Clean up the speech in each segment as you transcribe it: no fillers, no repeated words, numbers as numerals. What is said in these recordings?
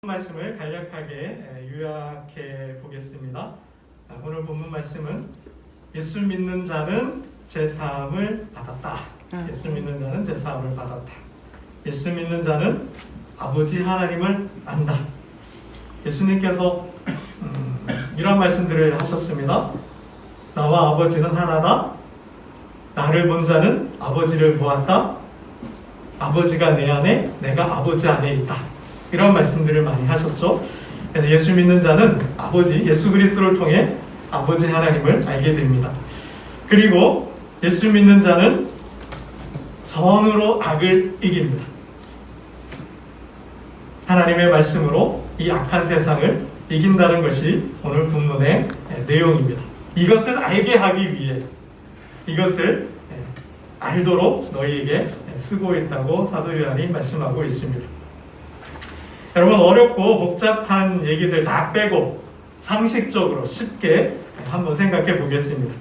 말씀을 간략하게 요약해 보겠습니다. 오늘 본문 말씀은 예수 믿는 자는 제사함을 받았다. 예수 믿는 자는 제사함을 받았다. 예수 믿는 자는 아버지 하나님을 안다. 예수님께서 이런 말씀들을 하셨습니다. 나와 아버지는 하나다. 나를 본 자는 아버지를 보았다. 아버지가 내 안에, 내가 아버지 안에 있다. 이런 말씀들을 많이 하셨죠. 그래서 예수 믿는 자는 아버지, 예수 그리스도를 통해 아버지 하나님을 알게 됩니다. 그리고 예수 믿는 자는 선으로 악을 이깁니다. 하나님의 말씀으로 이 악한 세상을 이긴다는 것이 오늘 본문의 내용입니다. 이것을 알게 하기 위해 이것을 알도록 너희에게 쓰고 있다고 사도 요한이 말씀하고 있습니다. 여러분, 어렵고 복잡한 얘기들 다 빼고 상식적으로 쉽게 한번 생각해 보겠습니다.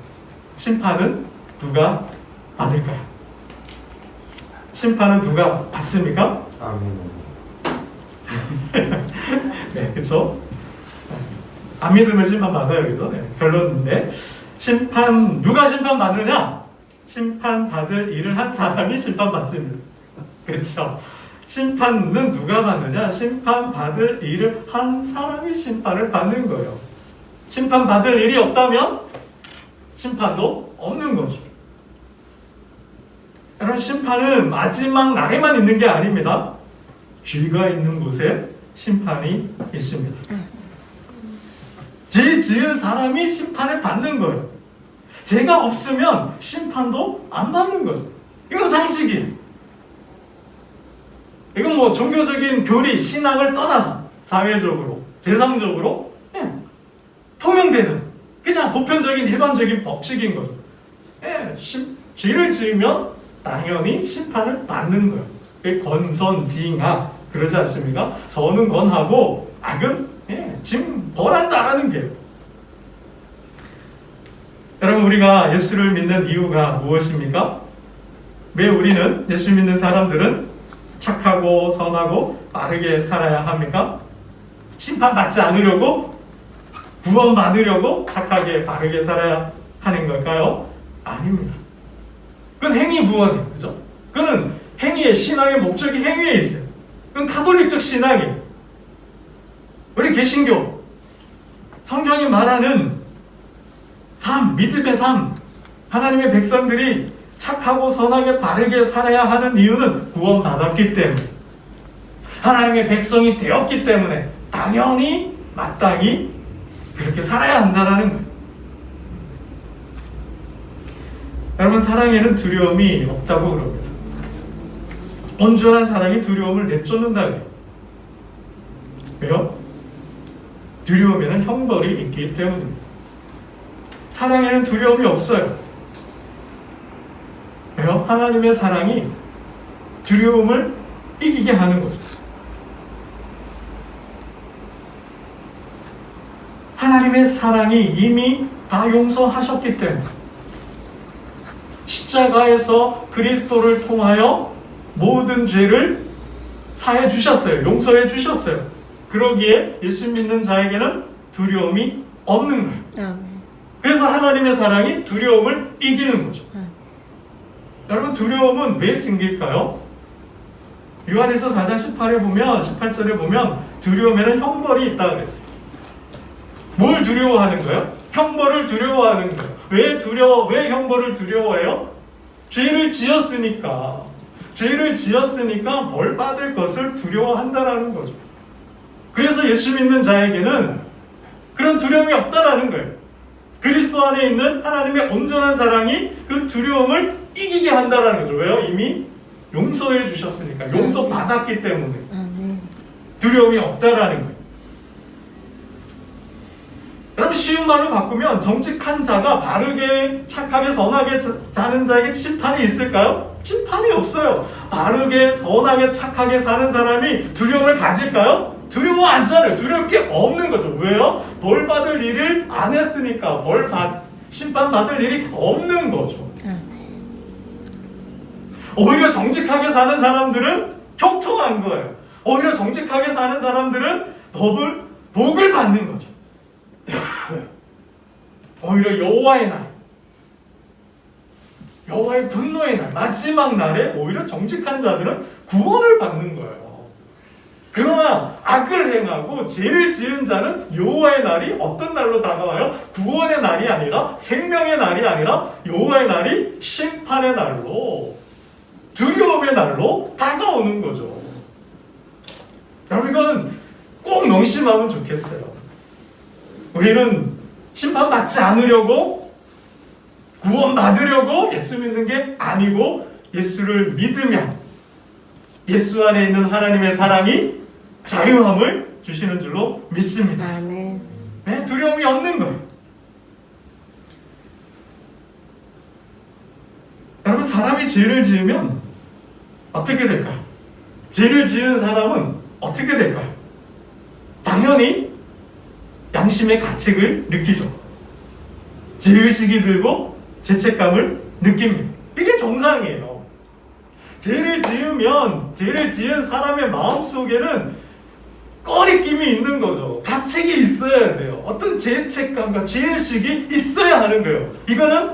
심판은 누가 받을까요? 심판은 누가 받습니까? 아멘. 네, 그렇죠. 안 믿으면 심판 받아요, 그죠? 네, 결론인데 누가 심판 받느냐? 심판 받을 일을 한 사람이 심판 받습니다. 그렇죠. 심판은 누가 받느냐? 심판 받을 일을 한 사람이 심판을 받는 거예요. 심판 받을 일이 없다면 심판도 없는 거죠. 여러분, 심판은 마지막 날에만 있는 게 아닙니다. 죄가 있는 곳에 심판이 있습니다. 죄 지은 사람이 심판을 받는 거예요. 죄가 없으면 심판도 안 받는 거죠. 이건 상식이에요. 이건 뭐 종교적인 교리, 신앙을 떠나서 사회적으로, 세상적으로 통용되는 그냥 보편적인 일반적인 법칙인 거죠. 죄를 지으면 당연히 심판을 받는 거예요. 그게 권선징악 그러지 않습니까? 선은 권하고 악은 지금 벌한다라는 게. 여러분, 우리가 예수를 믿는 이유가 무엇입니까? 왜 우리는 예수 믿는 사람들은 착하고 선하고 빠르게 살아야 합니까? 심판받지 않으려고? 구원받으려고 착하게 빠르게 살아야 하는 걸까요? 아닙니다. 그건 행위구원이에요. 그죠? 그거는 행위의 신앙의 목적이 행위에 있어요. 그건 가톨릭적 신앙이에요. 우리 개신교 성경이 말하는 삶, 믿음의 삶, 하나님의 백성들이 착하고 선하게 바르게 살아야 하는 이유는 구원받았기 때문에, 하나님의 백성이 되었기 때문에 당연히 마땅히 그렇게 살아야 한다는 거예요. 여러분, 사랑에는 두려움이 없다고 그럽니다. 온전한 사랑이 두려움을 내쫓는다고 해요. 왜요? 두려움에는 형벌이 있기 때문입니다. 사랑에는 두려움이 없어요. 왜요? 하나님의 사랑이 두려움을 이기게 하는 거죠. 하나님의 사랑이 이미 다 용서하셨기 때문에, 십자가에서 그리스도를 통하여 모든 죄를 사해 주셨어요. 용서해 주셨어요. 그러기에 예수 믿는 자에게는 두려움이 없는 거예요. 그래서 하나님의 사랑이 두려움을 이기는 거죠. 여러분, 두려움은 왜 생길까요? 요한일서 4장 18절에 보면 두려움에는 형벌이 있다 그랬어요. 뭘 두려워하는 거예요? 형벌을 두려워하는 거예요. 왜 형벌을 두려워해요? 죄를 지었으니까. 죄를 지었으니까 벌 받을 것을 두려워한다라는 거죠. 그래서 예수 믿는 자에게는 그런 두려움이 없다라는 거예요. 그리스도 안에 있는 하나님의 온전한 사랑이 그 두려움을 이기게 한다라는 거죠. 왜요? 이미 용서해 주셨으니까. 용서 받았기 때문에 두려움이 없다라는 거예요. 여러분, 쉬운 말로 바꾸면 정직한 자가 바르게 착하게 선하게 사는 자에게 심판이 있을까요? 심판이 없어요. 바르게 선하게 착하게 사는 사람이 두려움을 가질까요? 두려워 않잖아요. 두려울 게 없는 거죠. 왜요? 벌 받을 일을 안 했으니까. 심판 받을 일이 없는 거죠. 오히려 정직하게 사는 사람들은 형통한 거예요. 오히려 정직하게 사는 사람들은 더블 복을 받는 거죠. 오히려 여호와의 날, 여호와의 분노의 날, 마지막 날에 오히려 정직한 자들은 구원을 받는 거예요. 그러나 악을 행하고 죄를 지은 자는 여호와의 날이 어떤 날로 다가와요? 구원의 날이 아니라, 생명의 날이 아니라 여호와의 날이 심판의 날로, 두려움의 날로 다가오는 거죠. 여러분, 이거는 꼭 명심하면 좋겠어요. 우리는 심판받지 않으려고, 구원 받으려고 예수 믿는 게 아니고, 예수를 믿으면 예수 안에 있는 하나님의 사랑이 자유함을 주시는 줄로 믿습니다. 아멘. 네, 두려움이 없는 거예요. 여러분, 사람이 죄를 지으면 어떻게 될까요? 죄를 지은 사람은 어떻게 될까요? 당연히 양심의 가책을 느끼죠. 죄의식이 들고 죄책감을 느낍니다. 이게 정상이에요. 죄를 지으면 죄를 지은 사람의 마음속에는 꺼리낌이 있는 거죠. 가책이 있어야 돼요. 어떤 죄책감과 죄의식이 있어야 하는 거예요. 이거는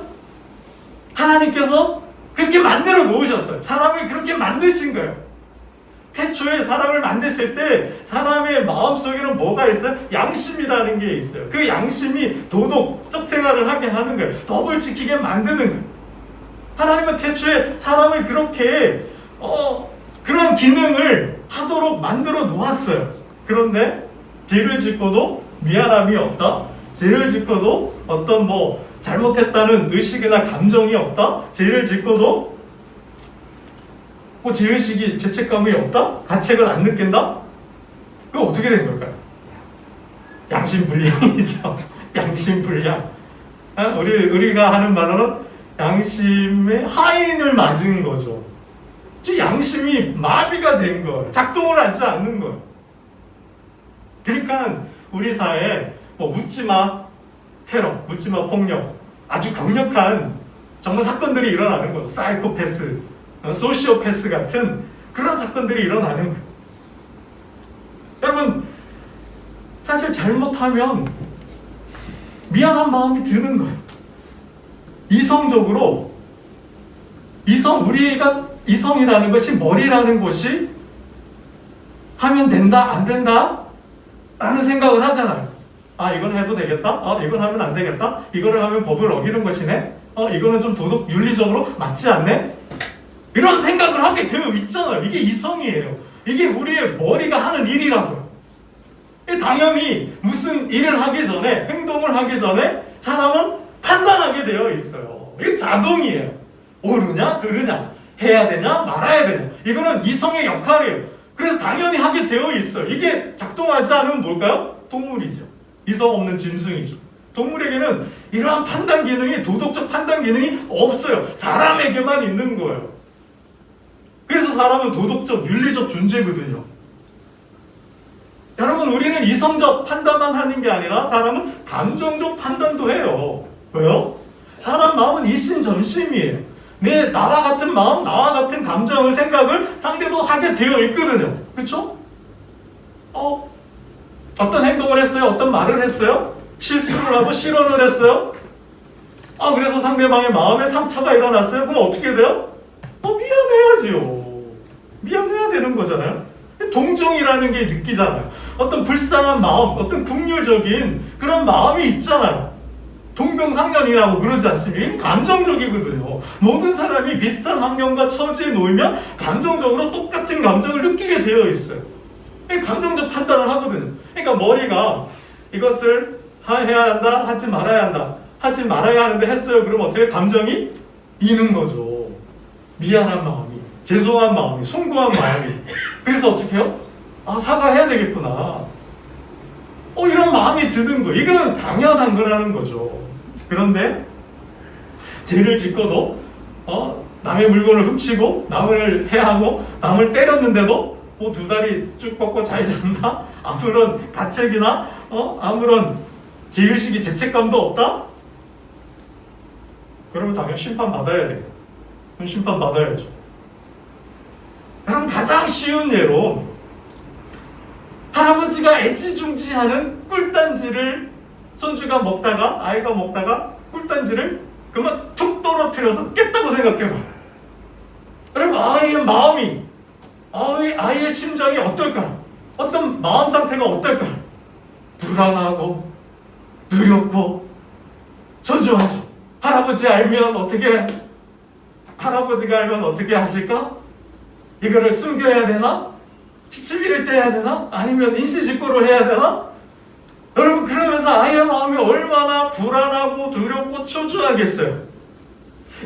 하나님께서 그렇게 만들어 놓으셨어요. 사람을 그렇게 만드신 거예요. 태초에 사람을 만드실 때 사람의 마음속에는 뭐가 있어요? 양심이라는 게 있어요. 그 양심이 도덕적 생활을 하게 하는 거예요. 법을 지키게 만드는 거예요. 하나님은 태초에 사람을 그렇게 그런 기능을 하도록 만들어 놓았어요. 그런데 죄를 짓고도 미안함이 없다. 죄를 짓고도 어떤 잘못했다는 의식이나 감정이 없다. 죄를 짓고도 죄의식이, 죄책감이 없다. 가책을 안 느낀다. 그거 어떻게 된 걸까요? 양심불량이죠. 양심불량. 우리가 하는 말로는 양심의 하인을 맞은 거죠. 즉 양심이 마비가 된 거예요. 작동을 하지 않는 거예요. 그러니까 우리 사회에 묻지마 테러, 묻지마 폭력, 아주 강력한 정말 사건들이 일어나는 거예요. 사이코패스, 소시오패스 같은 그런 사건들이 일어나는 거예요. 여러분, 사실 잘못하면 미안한 마음이 드는 거예요. 이성적으로, 우리가 이성이라는 것이, 머리라는 것이 하면 된다, 안 된다 라는 생각을 하잖아요. 이건 해도 되겠다? 이건 하면 안 되겠다? 이거를 하면 법을 어기는 것이네? 이거는 좀 도덕, 윤리적으로 맞지 않네? 이런 생각을 하게 되어 있잖아요. 이게 이성이에요. 이게 우리의 머리가 하는 일이라고요. 당연히 무슨 일을 하기 전에, 행동을 하기 전에 사람은 판단하게 되어 있어요. 이게 자동이에요. 옳으냐, 그르냐, 해야 되냐, 말아야 되냐. 이거는 이성의 역할이에요. 그래서 당연히 하게 되어 있어요. 이게 작동하지 않으면 뭘까요? 동물이죠. 이성 없는 짐승이죠. 동물에게는 이러한 판단 기능이, 도덕적 판단 기능이 없어요. 사람에게만 있는 거예요. 그래서 사람은 도덕적, 윤리적 존재거든요. 여러분, 우리는 이성적 판단만 하는 게 아니라 사람은 감정적 판단도 해요. 왜요? 사람 마음은 이심전심이에요. 나와 같은 마음, 나와 같은 감정을, 생각을 상대도 하게 되어 있거든요. 그렇죠? 어떤 행동을 했어요? 어떤 말을 했어요? 실수를 하고 실언을 했어요? 그래서 상대방의 마음에 상처가 일어났어요? 그럼 어떻게 돼요? 미안해야지요. 미안해야 되는 거잖아요. 동정이라는 게 느끼잖아요. 어떤 불쌍한 마음, 어떤 긍휼적인 그런 마음이 있잖아요. 동병상련이라고 그러지 않습니까? 감정적이거든요. 모든 사람이 비슷한 환경과 처지에 놓이면 감정적으로 똑같은 감정을 느끼게 되어 있어요. 감정적 판단을 하거든요. 그러니까 머리가 이것을 해야 한다, 하지 말아야 한다, 하지 말아야 하는데 했어요. 그러면 어떻게? 감정이 이는 거죠. 미안한 마음이, 죄송한 마음이, 송구한 마음이. 그래서 어떻게 해요? 사과해야 되겠구나. 이런 마음이 드는 거예요. 이건 당연한 거라는 거죠. 그런데 죄를 짓고도 남의 물건을 훔치고 남을 해하고 남을 때렸는데도 두 다리 쭉 뻗고 잘 잤나? 아무런 가책이나 아무런 죄의식이, 죄책감도 없다? 그러면 당연히 심판받아야 돼요. 심판받아야죠. 그럼 가장 쉬운 예로 할아버지가 애지중지하는 꿀단지를 손주가 먹다가, 아이가 먹다가 꿀단지를 그만 툭 떨어뜨려서 깼다고 생각해봐. 여러분, 아이의 마음이, 아이의 심정이 어떨까? 어떤 마음 상태가 어떨까? 불안하고 두렵고 초조하죠. 할아버지가 알면 어떻게 하실까? 이거를 숨겨야 되나? 시치미를 떼야 되나? 아니면 인신직고를 해야 되나? 여러분, 그러면서 아이의 마음이 얼마나 불안하고 두렵고 초조하겠어요.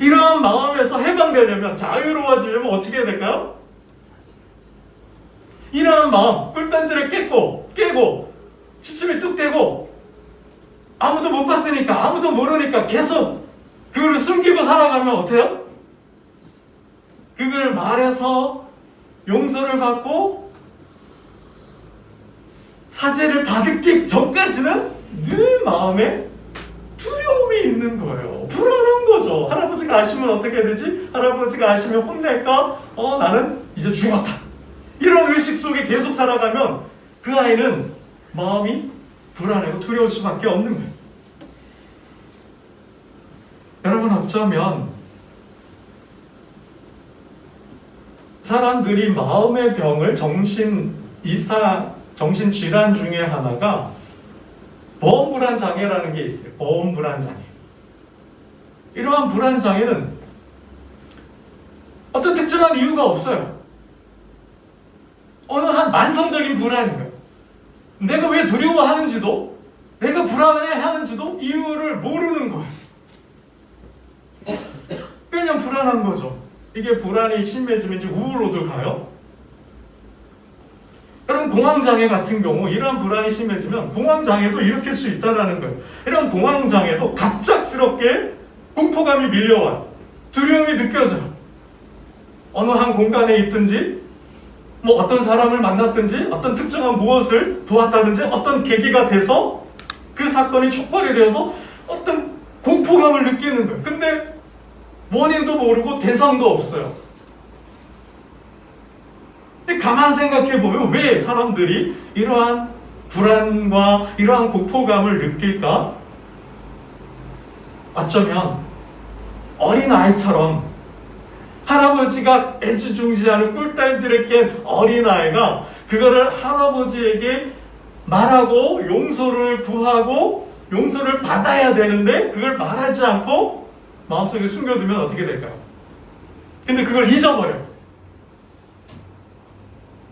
이러한 마음에서 해방되려면, 자유로워지려면 어떻게 해야 될까요? 이러한 마음, 꿀단지를 깨고 시침이 뚝 떼고 아무도 못 봤으니까, 아무도 모르니까 계속 그걸 숨기고 살아가면 어때요? 그걸 말해서 용서를 받고 사죄를 받기 전까지는 늘 마음에 두려움이 있는 거예요. 불안한 거죠. 할아버지가 아시면 어떻게 되지? 할아버지가 아시면 혼낼까? 나는 이제 죽었다. 이런 의식 속에 계속 살아가면 그 아이는 마음이 불안하고 두려울 수밖에 없는 거예요. 여러분, 어쩌면 사람들이 마음의 병을 정신질환 중에 하나가 보험불안장애라는 게 있어요. 보험불안장애. 이러한 불안장애는 어떤 특정한 이유가 없어요. 어느 한 만성적인 불안인 거예요. 내가 왜 두려워하는지도, 내가 불안해하는지도 이유를 모르는 거예요. 그냥 불안한 거죠. 이게 불안이 심해지면 이제 우울로도 가요. 여러분, 공황장애 같은 경우 이러한 불안이 심해지면 공황장애도 일으킬 수 있다는 거예요. 이런 공황장애도 갑작스럽게 공포감이 밀려와요. 두려움이 느껴져요. 어느 한 공간에 있든지, 어떤 사람을 만났든지, 어떤 특정한 무엇을 보았다든지, 어떤 계기가 돼서 그 사건이 촉발이 되어서 어떤 공포감을 느끼는 거예요. 근데 원인도 모르고 대상도 없어요. 근데 가만 생각해 보면 왜 사람들이 이러한 불안과 이러한 공포감을 느낄까? 어쩌면 어린아이처럼 할아버지가 애지중지하는 꿀단지를 깬 어린아이가 그거를 할아버지에게 말하고 용서를 구하고 용서를 받아야 되는데 그걸 말하지 않고 마음속에 숨겨두면 어떻게 될까요? 근데 그걸 잊어버려요.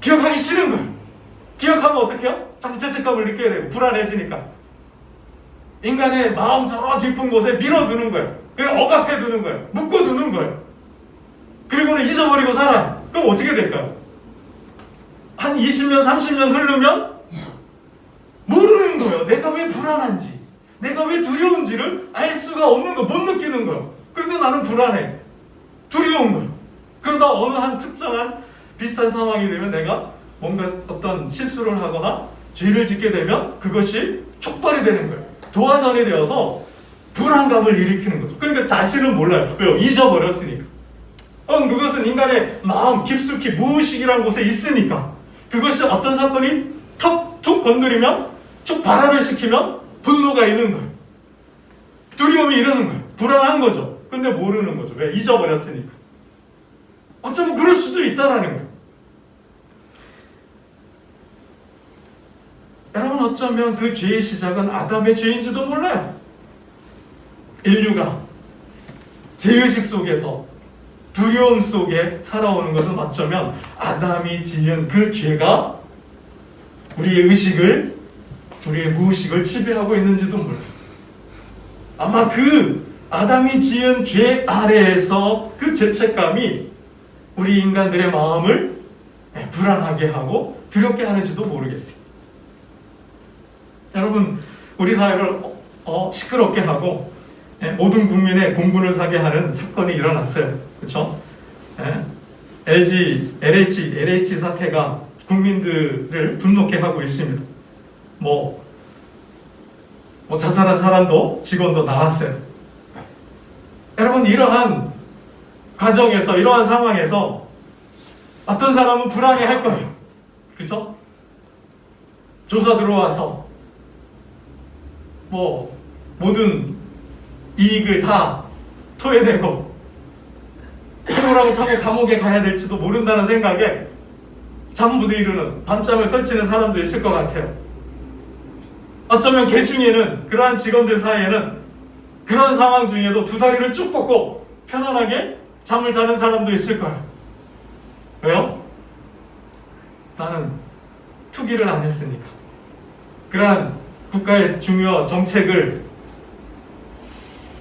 기억하기 싫은 거예요. 기억하면 어떻게 해요? 자꾸 죄책감을 느껴야 되고 불안해지니까 인간의 마음 저 깊은 곳에 밀어두는 거예요. 그걸 억압해두는 거예요. 묶어두는 거예요. 그리고는 잊어버리고 살아요. 그럼 어떻게 될까요? 한 20년, 30년 흐르면 모르는 거예요. 내가 왜 불안한지, 내가 왜 두려운지를 알 수가 없는 거예요. 못 느끼는 거예요. 그런데 나는 불안해, 두려운 거예요. 그러다 어느 한 특정한 비슷한 상황이 되면 내가 뭔가 어떤 실수를 하거나 죄를 짓게 되면 그것이 촉발이 되는 거예요. 도화선이 되어서 불안감을 일으키는 거죠. 그러니까 자신은 몰라요. 왜요? 잊어버렸으니까. 그것은 인간의 마음 깊숙이 무의식이라는 곳에 있으니까. 그것이 어떤 사건이 툭 건드리면, 툭 발화를 시키면 분노가 있는 거예요. 두려움이 이러는 거예요. 불안한 거죠. 근데 모르는 거죠. 왜? 잊어버렸으니까. 어쩌면 그럴 수도 있다라는 거예요. 여러분, 어쩌면 그 죄의 시작은 아담의 죄인지도 몰라요. 인류가 죄의식 속에서 두려움 속에 살아오는 것은 어쩌면 아담이 지은 그 죄가 우리의 의식을, 우리의 무의식을 지배하고 있는지도 몰라요. 아마 그 아담이 지은 죄 아래에서 그 죄책감이 우리 인간들의 마음을 불안하게 하고 두렵게 하는지도 모르겠어요. 여러분, 우리 사회를 시끄럽게 하고 모든 국민의 공분을 사게 하는 사건이 일어났어요. 그렇죠? LH 사태가 국민들을 분노케 하고 있습니다. 자살한 사람도 직원도 나왔어요. 여러분, 이러한 과정에서, 이러한 상황에서 어떤 사람은 불안해할 거예요. 그렇죠? 조사 들어와서 뭐 모든 이익을 다 토해내고 피로라고 차고 감옥에 가야 될지도 모른다는 생각에 잠부도 이루는 밤잠을 설치는 사람도 있을 것 같아요. 어쩌면 개 중에는, 그러한 직원들 사이에는 그런 상황 중에도 두 다리를 쭉 뻗고 편안하게 잠을 자는 사람도 있을 거예요. 왜요? 나는 투기를 안 했으니까. 그러한 국가의 중요 정책을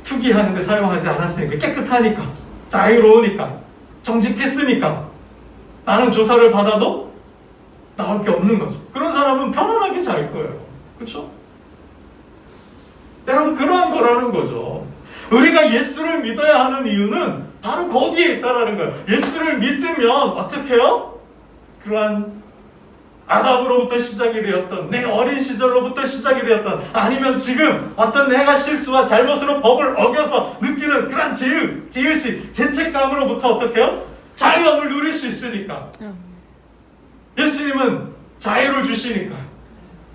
투기하는 데 사용하지 않았으니까. 깨끗하니까, 자유로우니까, 정직했으니까 나는 조사를 받아도 나올 게 없는 거죠. 그런 사람은 편안하게 잘 거예요. 그렇죠? 여러분, 그러한 거라는 거죠. 우리가 예수를 믿어야 하는 이유는 바로 거기에 있다라는 거예요. 예수를 믿으면 어떻게 해요? 그러한 아담으로부터 시작이 되었던, 내 어린 시절로부터 시작이 되었던, 아니면 지금 어떤 내가 실수와 잘못으로 법을 어겨서 느끼는 그런 죄의식, 죄책감으로부터 어떻게 해요? 자유함을 누릴 수 있으니까. 예수님은 자유를 주시니까,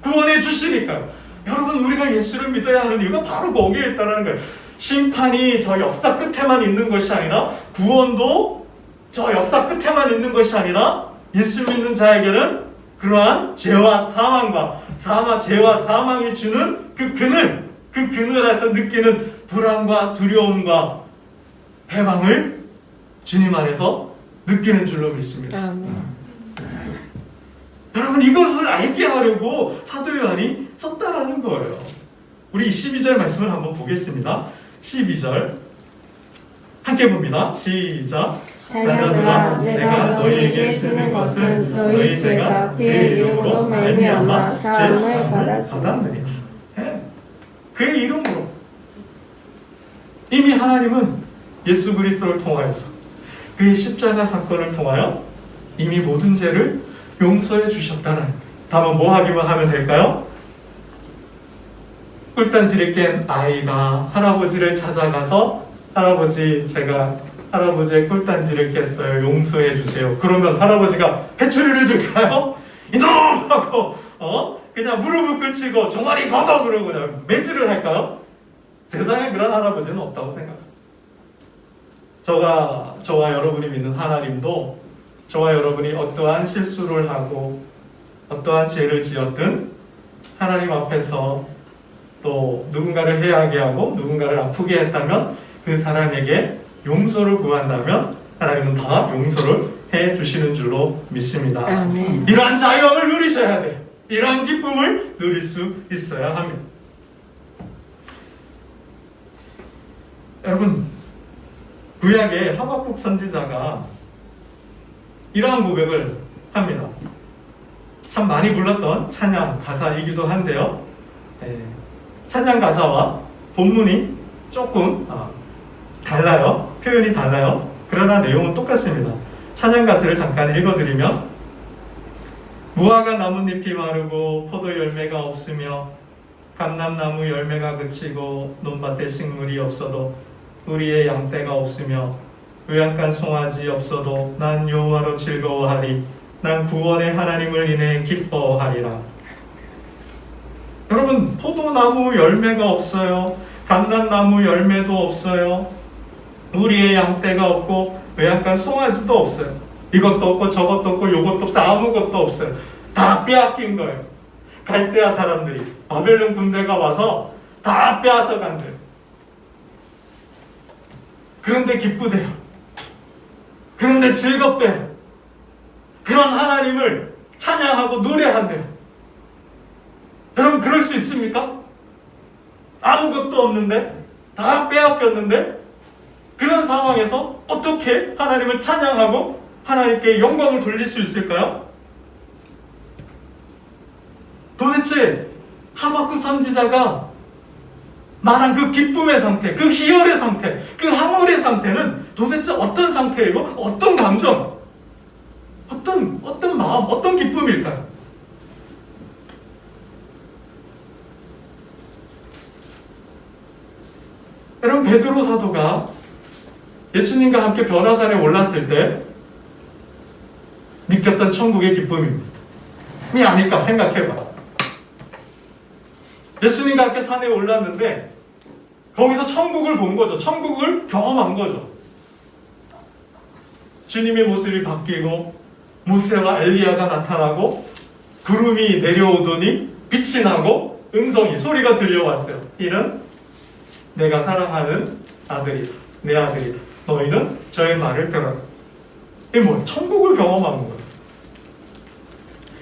구원해 주시니까. 여러분, 우리가 예수를 믿어야 하는 이유가 바로 거기에 있다는 거예요. 심판이 저 역사 끝에만 있는 것이 아니라, 구원도 저 역사 끝에만 있는 것이 아니라, 예수 믿는 자에게는 그러한 죄와 사망이 주는 그 그늘에서 느끼는 불안과 두려움과 해방을 주님 안에서 느끼는 줄로 믿습니다. 여러분, 이것을 알게 하려고 사도 요한이 썼다라는 거예요. 우리 12절 말씀을 한번 보겠습니다. 12절 함께 봅니다. 시작. 자녀들아, 내가 너희에게 쓰는 것은 너희 죄가 그의 이름으로 말미암아 사함을 받았으니. 그의 이름으로. 이미 하나님은 예수 그리스도를 통하여서, 그의 십자가 사건을 통하여 이미 모든 죄를 용서해 주셨다는. 다음은 뭐 하기만 하면 될까요? 꿀단지를 깬 아이가 할아버지를 찾아가서, 할아버지, 제가 할아버지의 꿀단지를 깼어요. 용서해 주세요. 그러면 할아버지가 회초리를 들까요? 이놈! 하고 그냥 무릎을 꿇치고 종아리 걷어! 그러고 그냥 매질을 할까요? 세상에 그런 할아버지는 없다고 생각합니다. 저와 여러분이 믿는 하나님도 저와 여러분이 어떠한 실수를 하고 어떠한 죄를 지었든 하나님 앞에서 또 누군가를 해하게 하고 누군가를 아프게 했다면 그 사람에게 용서를 구한다면 하나님은 다 용서를 해주시는 줄로 믿습니다. 아멘. 이러한 자유함을 누리셔야 돼요. 이러한 기쁨을 누릴 수 있어야 합니다. 여러분, 구약의 하박국 선지자가 이러한 고백을 합니다. 참 많이 불렀던 찬양 가사이기도 한데요. 찬양 가사와 본문이 조금 달라요. 표현이 달라요. 그러나 내용은 똑같습니다. 찬양 가사를 잠깐 읽어드리면, 무화과 나뭇잎이 마르고 포도 열매가 없으며 감람나무 열매가 그치고 논밭에 식물이 없어도 우리의 양떼가 없으며 외양간 송아지 없어도 난 여호와로 즐거워하리. 난 구원의 하나님을 인해 기뻐하리라. 여러분, 포도나무 열매가 없어요. 감람나무 열매도 없어요. 우리의 양떼가 없고 외양간 송아지도 없어요. 이것도 없고 저것도 없고 요것도 없어. 아무것도 없어요. 다 빼앗긴 거예요. 갈대아 사람들이, 바벨론 군대가 와서 다 빼앗아 간대요. 그런데 기쁘대요. 그런데 즐겁대요. 그런 하나님을 찬양하고 노래한대요. 여러분, 그럴 수 있습니까? 아무것도 없는데, 다 빼앗겼는데, 그런 상황에서 어떻게 하나님을 찬양하고 하나님께 영광을 돌릴 수 있을까요? 도대체 하박국 선지자가 말한 그 기쁨의 상태, 그 희열의 상태, 그 화물의 상태는 도대체 어떤 상태이고 어떤 감정, 어떤 마음, 어떤 기쁨일까요? 여러분, 베드로 사도가 예수님과 함께 변화산에 올랐을 때 느꼈던 천국의 기쁨이 아닐까 생각해봐. 예수님과 함께 산에 올랐는데 거기서 천국을 본 거죠. 천국을 경험한 거죠. 주님의 모습이 바뀌고 모세와 엘리야가 나타나고 구름이 내려오더니 빛이 나고 음성이 소리가 들려왔어요. 이는 내가 사랑하는 아들이다. 내 아들이다. 너희는 저의 말을 들어라. 이게 뭐예요? 천국을 경험한 거예요.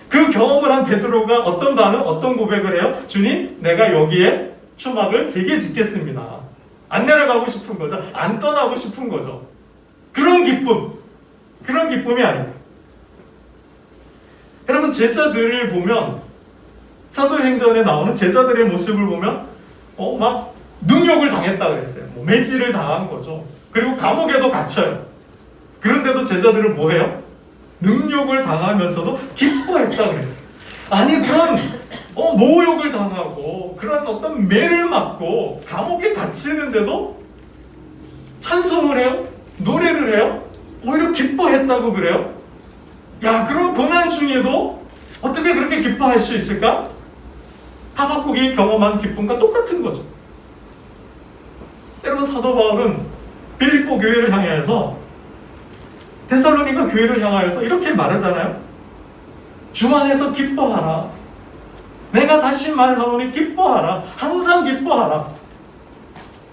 그 경험을 한 베드로가 어떤 반응, 어떤 고백을 해요? 주님, 내가 여기에 초막을 3개 짓겠습니다. 안 내려가고 싶은 거죠. 안 떠나고 싶은 거죠. 그런 기쁨, 그런 기쁨이 아닙니다. 여러분, 제자들을 보면, 사도행전에 나오는 제자들의 모습을 보면 막 능욕을 당했다 그랬어요. 매질을 당한 거죠. 그리고 감옥에도 갇혀요. 그런데도 제자들은 뭐해요? 능욕을 당하면서도 기뻐했다 그랬어요. 아니, 그런 모욕을 당하고 그런 어떤 매를 맞고 감옥에 갇히는데도 찬송을 해요? 노래를 해요? 오히려 기뻐했다고 그래요? 야, 그런 고난 중에도 어떻게 그렇게 기뻐할 수 있을까? 하박국이 경험한 기쁨과 똑같은 거죠. 여러분, 사도 바울은 빌립보 교회를 향해서, 데살로니가 교회를 향하여서 이렇게 말하잖아요. 주 안에서 기뻐하라. 내가 다시 말하노니 기뻐하라. 항상 기뻐하라.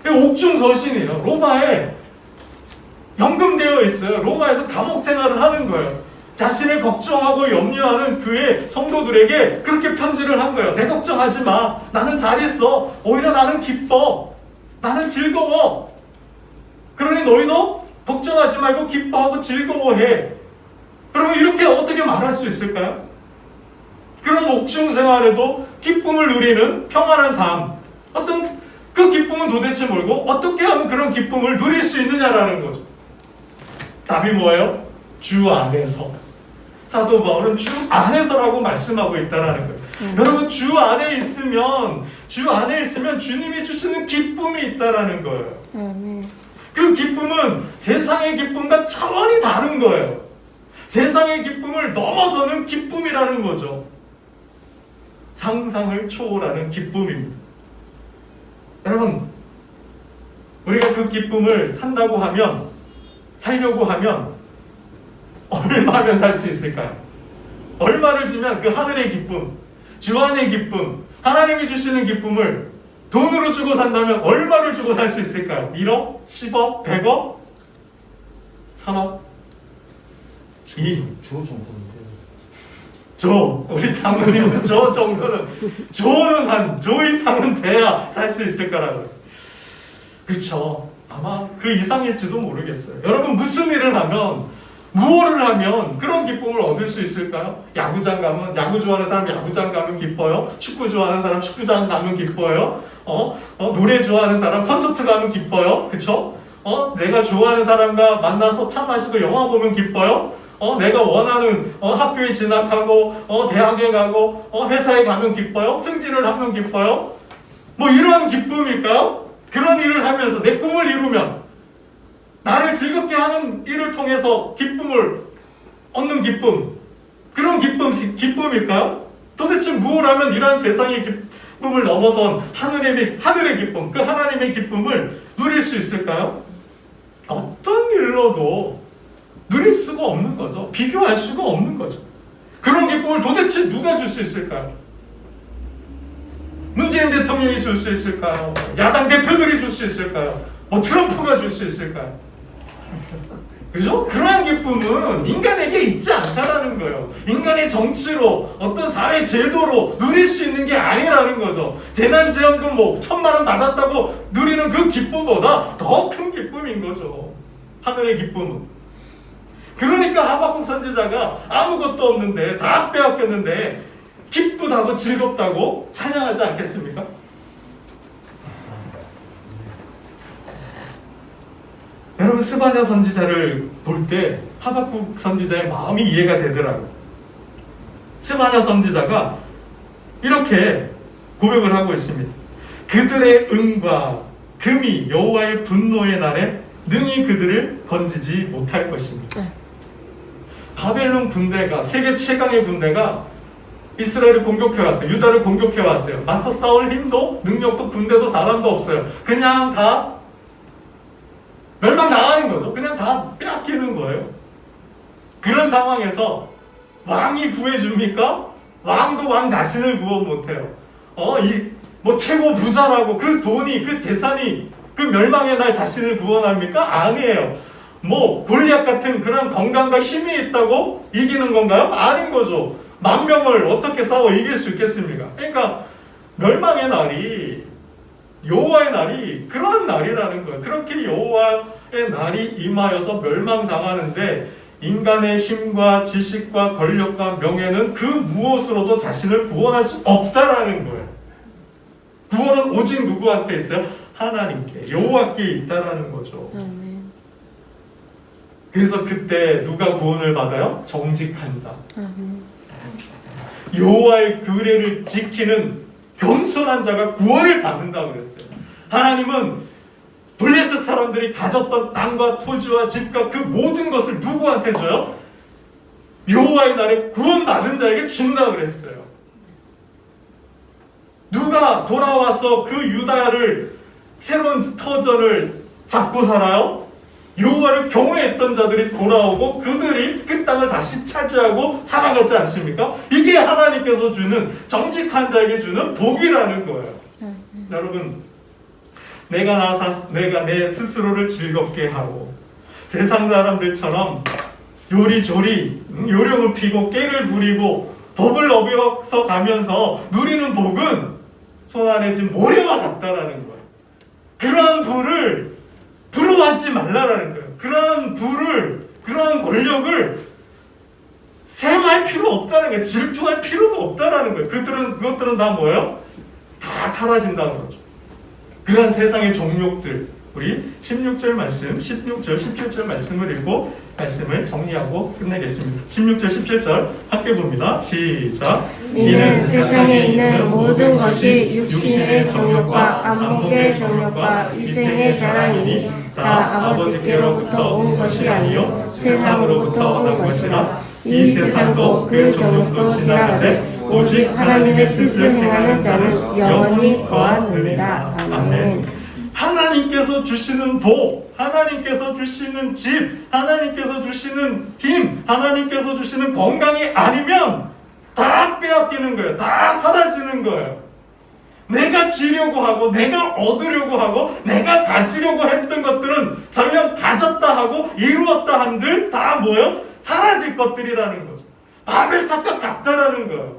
옥중서신이에요. 로마에 연금되어 있어요. 로마에서 감옥 생활을 하는 거예요. 자신을 걱정하고 염려하는 그의 성도들에게 그렇게 편지를 한 거예요. 내 걱정하지 마. 나는 잘 있어. 오히려 나는 기뻐. 나는 즐거워. 그러니 너희도 걱정하지 말고 기뻐하고 즐거워해. 그러면 이렇게 어떻게 말할 수 있을까요? 그런 옥중 생활에도 기쁨을 누리는 평안한 삶. 어떤 그 기쁨은 도대체 뭘고 어떻게 하면 그런 기쁨을 누릴 수 있느냐라는 거죠. 답이 뭐예요? 주 안에서. 사도 바울은 주 안에서라고 말씀하고 있다는 거예요. 여러분, 주 안에 있으면 주님이 주시는 기쁨이 있다라는 거예요. 그 기쁨은 세상의 기쁨과 차원이 다른 거예요. 세상의 기쁨을 넘어서는 기쁨이라는 거죠. 상상을 초월하는 기쁨입니다. 여러분, 우리가 그 기쁨을 산다고 하면, 살려고 하면 얼마면 살 수 있을까요? 얼마를 주면 그 하늘의 기쁨, 주 안의 기쁨, 하나님이 주시는 기쁨을 돈으로 주고 산다면 얼마를 주고 살 수 있을까요? 1억? 10억? 100억? 1000억? 주 정도인데. 우리 장로님은 저 정도는, 조 이상은 돼야 살 수 있을 거라고요. 그쵸? 아마 그 이상일지도 모르겠어요. 여러분, 무슨 일을 하면, 무엇을 하면 그런 기쁨을 얻을 수 있을까요? 야구장 가면, 야구 좋아하는 사람 야구장 가면 기뻐요. 축구 좋아하는 사람 축구장 가면 기뻐요. 노래 좋아하는 사람 콘서트 가면 기뻐요. 그쵸? 내가 좋아하는 사람과 만나서 차 마시고 영화 보면 기뻐요. 내가 원하는 학교에 진학하고 대학에 가고 회사에 가면 기뻐요. 승진을 하면 기뻐요. 뭐 이런 기쁨일까요? 그런 일을 하면서 내 꿈을 이루면, 나를 즐겁게 하는 일을 통해서 기쁨을 얻는 기쁨, 그런 기쁨일까요? 도대체 무엇을 하면 이러한 세상의 기쁨을 넘어선 하늘의 기쁨, 그 하나님의 기쁨을 누릴 수 있을까요? 어떤 일로도 누릴 수가 없는 거죠. 비교할 수가 없는 거죠. 그런 기쁨을 도대체 누가 줄 수 있을까요? 문재인 대통령이 줄 수 있을까요? 야당 대표들이 줄 수 있을까요? 트럼프가 줄 수 있을까요? 그죠? 그러한 기쁨은 인간에게 있지 않다라는 거예요. 인간의 정치로, 어떤 사회 제도로 누릴 수 있는 게 아니라는 거죠. 재난지원금 1000만 원 받았다고 누리는 그 기쁨보다 더 큰 기쁨인 거죠. 하늘의 기쁨은. 그러니까 하박국 선지자가 아무것도 없는데, 다 빼앗겼는데 기쁘다고 즐겁다고 찬양하지 않겠습니까? 여러분, 스바냐 선지자를 볼 때 하박국 선지자의 마음이 이해가 되더라고요. 스바냐 선지자가 이렇게 고백을 하고 있습니다. 그들의 은과 금이 여호와의 분노의 날에 능히 그들을 건지지 못할 것입니다. 바벨론 군대가, 세계 최강의 군대가 이스라엘을 공격해왔어요. 유다를 공격해왔어요. 맞서 싸울 힘도 능력도 군대도 사람도 없어요. 그냥 다 멸망당하는 거죠. 그냥 다 빼앗기는 거예요. 그런 상황에서 왕이 구해줍니까? 왕도 왕 자신을 구원 못해요. 뭐 최고 부자라고 그 돈이 그 재산이 그 멸망의 날 자신을 구원합니까? 아니에요. 뭐 골리앗 같은 그런 건강과 힘이 있다고 이기는 건가요? 아닌 거죠. 10,000명을 어떻게 싸워 이길 수 있겠습니까? 그러니까 멸망의 날이 여호와의 날이 그런 날이라는 거예요. 그렇게 여호와의 날이 임하여서 멸망당하는데 인간의 힘과 지식과 권력과 명예는 그 무엇으로도 자신을 구원할 수 없다라는 거예요. 구원은 오직 누구한테 있어요? 하나님께, 여호와께 있다라는 거죠. 아멘. 그래서 그때 누가 구원을 받아요? 정직한 자. 아멘. 여호와의 규례를 지키는 겸손한 자가 구원을 받는다고 그랬어요. 하나님은 블레셋 사람들이 가졌던 땅과 토지와 집과 그 모든 것을 누구한테 줘요? 여호와의 날에 구원받은 자에게 준다고 그랬어요. 누가 돌아와서 그 유다를 새로운 터전을 잡고 살아요? 여호와를 경외했던 자들이 돌아오고 그들이 그 땅을 다시 차지하고 살아가지 않습니까? 이게 하나님께서 주는 정직한 자에게 주는 복이라는 거예요. 여러분, 내가 내 스스로를 즐겁게 하고 세상 사람들처럼 요리조리 요령을 피고 깨를 부리고 법을 어겨서 가면서 누리는 복은 손 안에 진 모래와 같다라는 거예요. 그러한 부를 부러워하지 말라라는 거예요. 그러한 부를, 그러한 권력을 셈할 필요 없다는 거예요. 질투할 필요도 없다라는 거예요. 그것들은 다 뭐예요? 다 사라진다는 거죠. 그런 세상의 정욕들, 우리 16절 말씀, 16절, 17절 말씀을 읽고 말씀을 정리하고 끝내겠습니다. 16절, 17절 함께 봅니다. 시작. 이는 세상에 있는 모든 것이 육신의 정욕과 안목의 정욕과 이생의 자랑이니 다 아버지께로부터 온 것이 아니요 세상으로부터 온 것이라. 이 세상도 그 정욕도 지나가되 오직 하나님의 뜻을 행하는 자는 영원히 거하느니라. 아멘. 하나님께서 주시는 복, 하나님께서 주시는 집, 하나님께서 주시는 힘, 하나님께서 주시는 건강이 아니면 다 빼앗기는 거예요. 다 사라지는 거예요. 내가 쥐려고 하고 내가 얻으려고 하고 내가 가지려고 했던 것들은 설령 가졌다 하고 이루었다 한들 다 뭐예요? 사라질 것들이라는 거죠. 바벨탑과 같다라는 거예요.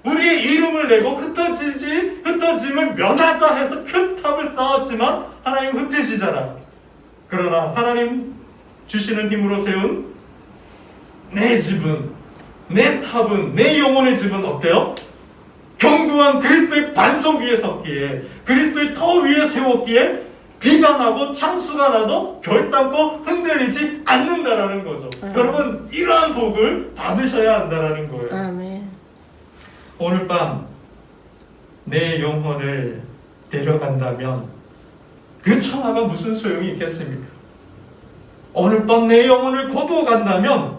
우리의 이름을 내고 흩어짐을 면하자 해서 큰 탑을 쌓았지만 하나님 흩으시잖아요. 그러나 하나님 주시는 힘으로 세운 내 집은, 내 탑은, 내 영혼의 집은 어때요? 견고한 그리스도의 반석 위에 섰기에, 그리스도의 터 위에 세웠기에 비가 나고 창수가 나도 결단코 흔들리지 않는다라는 거죠. 여러분, 이러한 복을 받으셔야 한다라는 거예요. 아멘. 오늘 밤 내 영혼을 데려간다면 그 천하가 무슨 소용이 있겠습니까? 오늘 밤 내 영혼을 거두어 간다면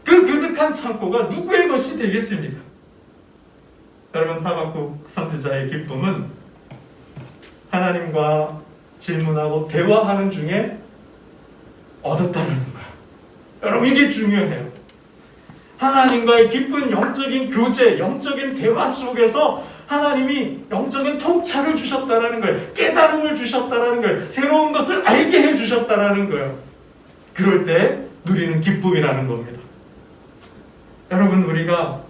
그 그득한 창고가 누구의 것이 되겠습니까? 여러분, 하박국 선지자의 기쁨은 하나님과 질문하고 대화하는 중에 얻었다는 거예요. 여러분, 이게 중요해요. 하나님과의 깊은 영적인 교제, 영적인 대화 속에서 하나님이 영적인 통찰을 주셨다라는 거예요. 깨달음을 주셨다라는 거예요. 새로운 것을 알게 해주셨다라는 거예요. 그럴 때 누리는 기쁨이라는 겁니다. 여러분, 우리가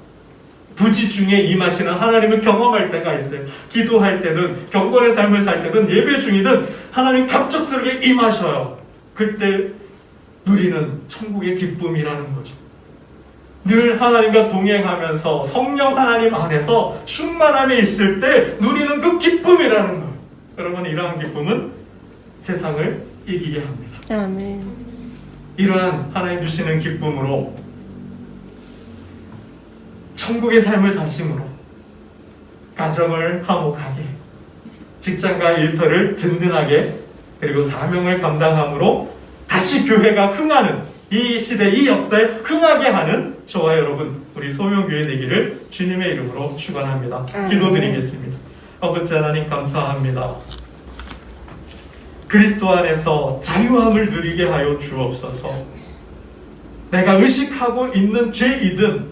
부지 중에 임하시는 하나님을 경험할 때가 있어요. 기도할 때든 경건의 삶을 살 때든 예배 중이든 하나님 갑작스럽게 임하셔요. 그때 누리는 천국의 기쁨이라는 거죠. 늘 하나님과 동행하면서 성령 하나님 안에서 충만함에 있을 때 누리는 그 기쁨이라는 거예요. 여러분, 이러한 기쁨은 세상을 이기게 합니다. 아멘. 이러한 하나님 주시는 기쁨으로 천국의 삶을 사심으로 가정을 화목하게, 직장과 일터를 든든하게, 그리고 사명을 감당함으로 다시 교회가 흥하는, 이 시대 이 역사에 흥하게 하는 저와 여러분 우리 소명교회 되기를 주님의 이름으로 축원합니다. 아멘. 기도드리겠습니다. 아버지 하나님 감사합니다. 그리스도 안에서 자유함을 누리게 하여 주옵소서. 내가 의식하고 있는 죄이든